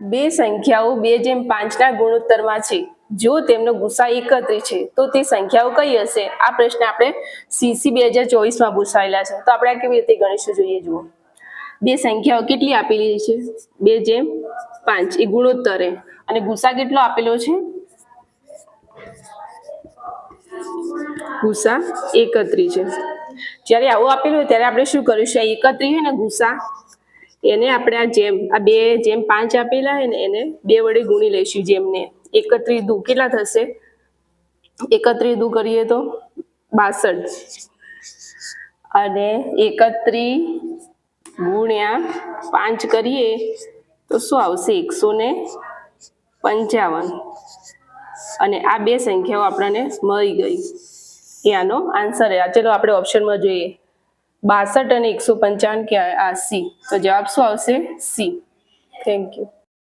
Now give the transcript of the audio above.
બે સંખ્યાઓ 2:5 ના ગુણોત્તરમાં છે, જો તેમનો ગુસા 31 છે તો તે સંખ્યાઓ કઈ હશે? આ પ્રશ્ન આપણે CC 2024 માં પૂછાયેલા છે, તો આપણે કેવી રીતે ગણીશું જોઈએ. જુઓ, બે સંખ્યાઓ કેટલી આપેલી છે? 2:5 એ ગુણોત્તરે, અને ગુસા કેટલો આપેલો છે? ગુસા 31 છે. જ્યારે આવું આપેલું હોય ત્યારે આપણે શું કરીશું? 31 છે ને ગુસા, એને આપણે આ 2:5 આપેલા હોય ને એને 2 વડે ગુણી લઈશું. જેમને 31 દુ કેટલા થશે? 31 દુ કરીએ તો 62, અને 31 ગુણ્યા 5 કરીએ તો શું આવશે? 155. અને આ બે સંખ્યાઓ આપણને મળી ગઈ, એ આનો આન્સર. ચલો આપણે ઓપ્શનમાં જોઈએ, 62 અને 155 કે આ C. તો જવાબ શું આવશે? C. Thank you.